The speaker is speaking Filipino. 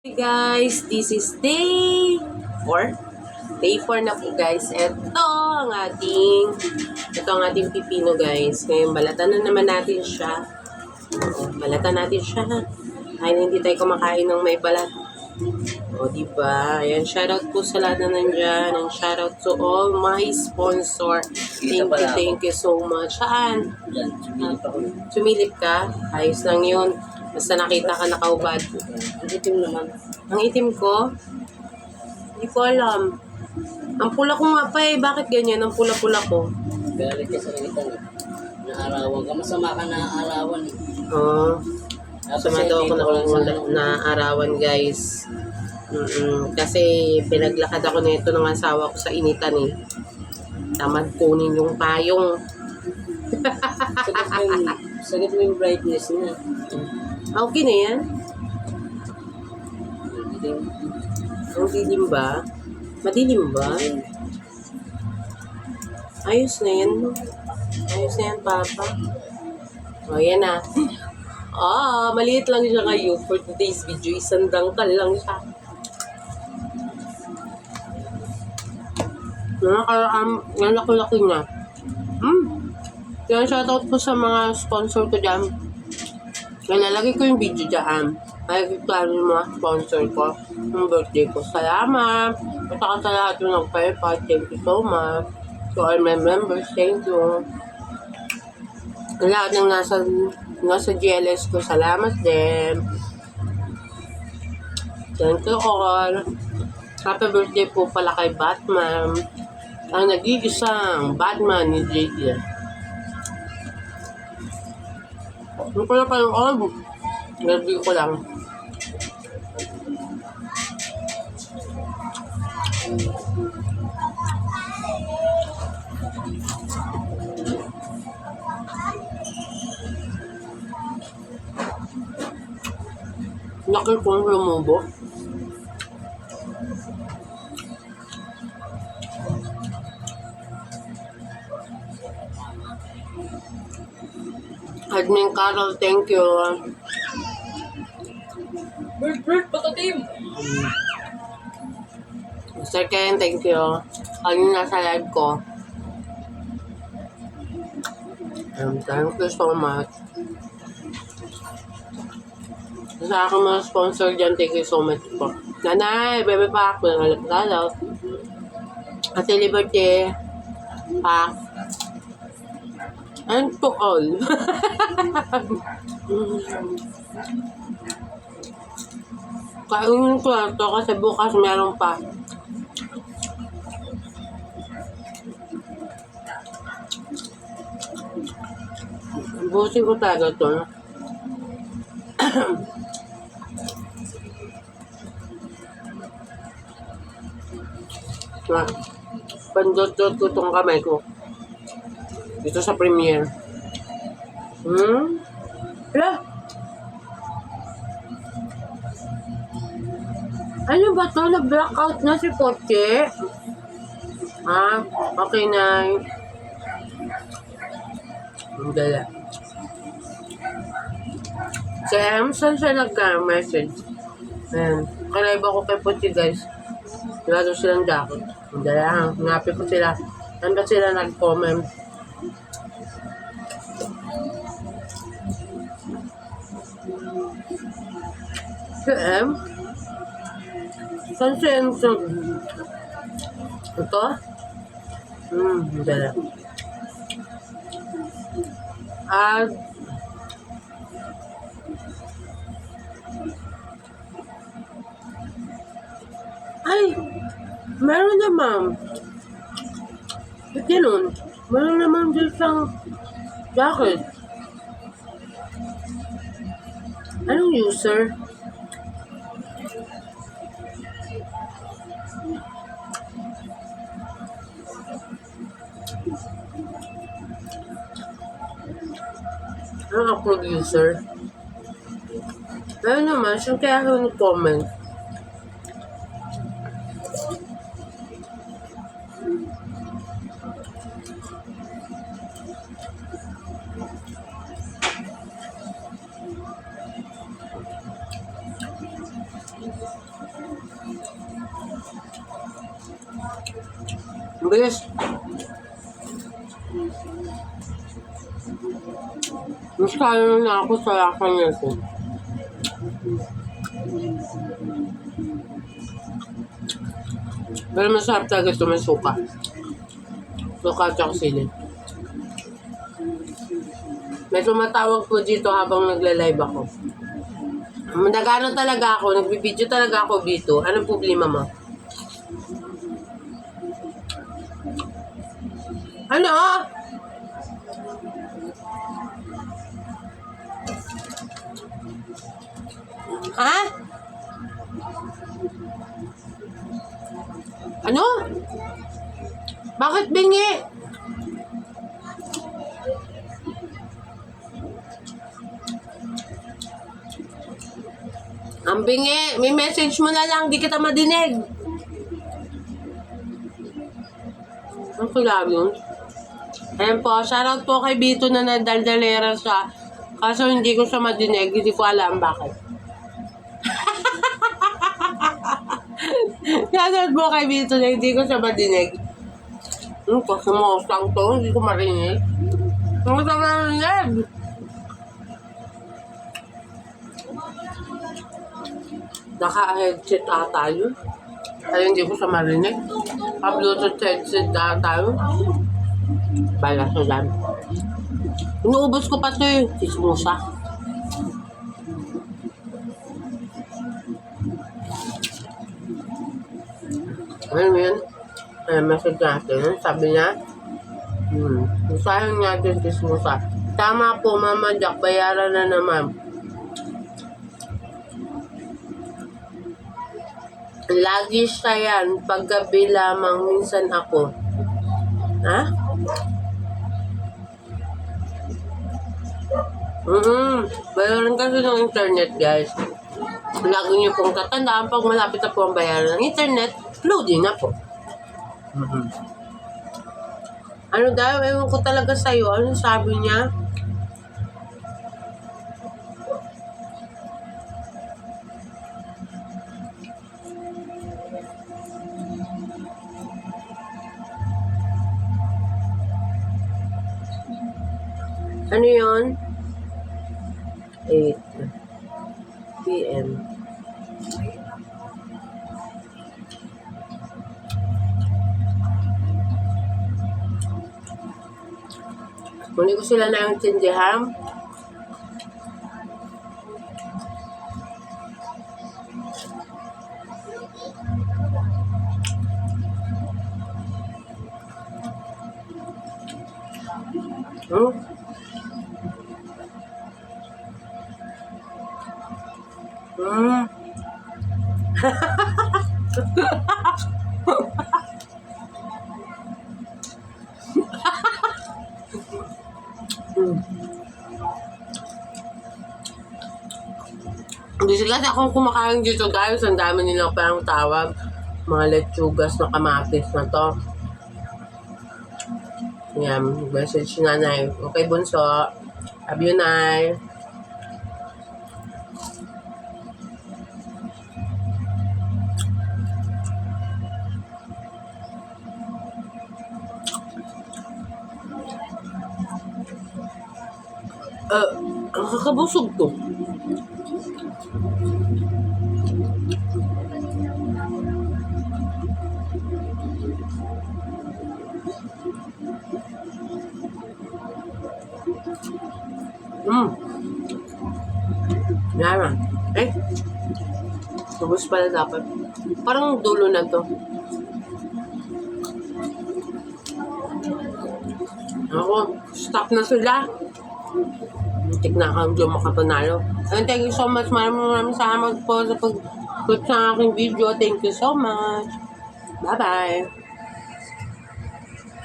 Hey guys, this is day 4. Day 4 na po guys. Ito ang ating pipino guys. Ngayon balatan na naman natin siya. Balatan natin siya. Ay, hindi tayo kumakain ng may balat. O, diba? Ayan, shoutout po sa lahat na nandyan. And shoutout to all my sponsor. Thank you so much. Saan? Yan, sumilip ako. Sumilip ka? Ayos lang yun. Basta nakita ka nakaubad. Ang itim naman. Ang itim ko? Hindi ko alam. Ang pula ko nga pa eh. Bakit ganyan? Ang pula-pula ko. Galit ka sa kanitan. Naarawan ka. Masama ka naaarawan eh. Oo. Tapos Sama daw ako dito na arawan guys. Kasi pinaglakad ako nito ng asawa ko sa initan eh. Tamad kunin yung payong. Sagad mo yung brightness niya. Okay na yan? Itim. Ang dilim ba? Madilim ba? Ayos na yan. Ayos na yan, Papa. O, yan na. Maliit lang siya kayo for today's video. Isang dangkal lang siya. Laki-laki na. Kaya shoutout po sa mga sponsor ko dyan. Nalalagay ko yung video dyan. Nakikita yung mga sponsor ko. Yung birthday ko. Salamat. At saka sa lahat yung nagpaypa. Thank you so much. To all my members, thank you. Lahat ng nasa GLS ko, salamat din. Thank you all. Happy birthday po pala kay Batman. Ang nag-iisang Batman ni JD. Hindi ko na panood. Review ko lang. Laki kong lumubo. Admin Carol, thank you. Bird, patatim! Mr. Ken, thank you. Ayun nasa live ko. Thank you so much. Sa aking mga sponsor dyan, thank you so much po. Nanay, Bebe Pac, Lalo. Ate Liberty, Pac. And to all. Kainin ko lang to kasi bukas meron pa. Busin ko talaga to. Pandot-dot ko tong kamay ko. Dito sa Premiere. Hala? Ano ba to? Nag-blackout na si Poche? Okay na. Ang dala. Si Em, saan siya nagka-message? Ayan. Kalive ako kay Poche guys. Wala daw silang jacket. Ang dala. Hanapin ko sila. Saan ba sila nag-comment? Si Em? Saan si Em? Ito? Dala. Ay! Meron na, ma'am. Ba't ganun? Meron naman dyan siyang jacket. Anong user? Anong upload user? Meron naman, siyang kaya ako nag-comment. Ang bilis. Mas kaya na ako sa lakang nito. Pero masarap talaga ito, may suka. Suka at saka sili. May tumatawag po dito habang nagla-live ako. Nagano talaga ako, nagbibideo talaga ako dito. Anong problema mo? Ano? Ha? Ano? Bakit bingi? Ang bingi, may message mo na lang, di kita madinig. Ang kulab yun. Ayan po, shoutout po kay Bito na nadaldalera siya. Kaso hindi ko siya madinig, hindi ko alam bakit. Shoutout po kay Bito na hindi ko siya madinig. Kasi mausang to, hindi ko marinig. Hindi ko marinig. Naka-headset ata yun. Ay, hindi ko siya marinig. Pa-Bluetooth headset ata yun. Bala sa dami. Inuubos ko pa ito eh. Sismusa. Ayun yun. Ay, message natin. Sabi niya, sayang natin sismusa. Tama po, Mama Jack. Bayaran na naman. Lagi siya yan. Paggabi lamang minsan ako. Ha? Bayaran kasi ng internet, guys. Lagi niyo pong tatandaan pag malapit na po ang bayaran ng internet, loading na po. Ano daw? Ewan ko talaga sa'yo. Ano sabi niya? Ano yun? 8 p.m. Muli ko sila na yung tindihan. Busy kasi akong kumakain dito, guys. Ang dami nilang parang tawag. Mga lechugas na kamatis na to. Yan, message si nanay. Okay, bunso. Love you, nay. Ang kakabusog to. Yan. Subos pala dapat. Parang dulo na to. Ako, stop na sila. Muntik na akong di makapanalo. And thank you so much. Maraming salamat po sa pag-click sa aking video. Thank you so much. Bye-bye.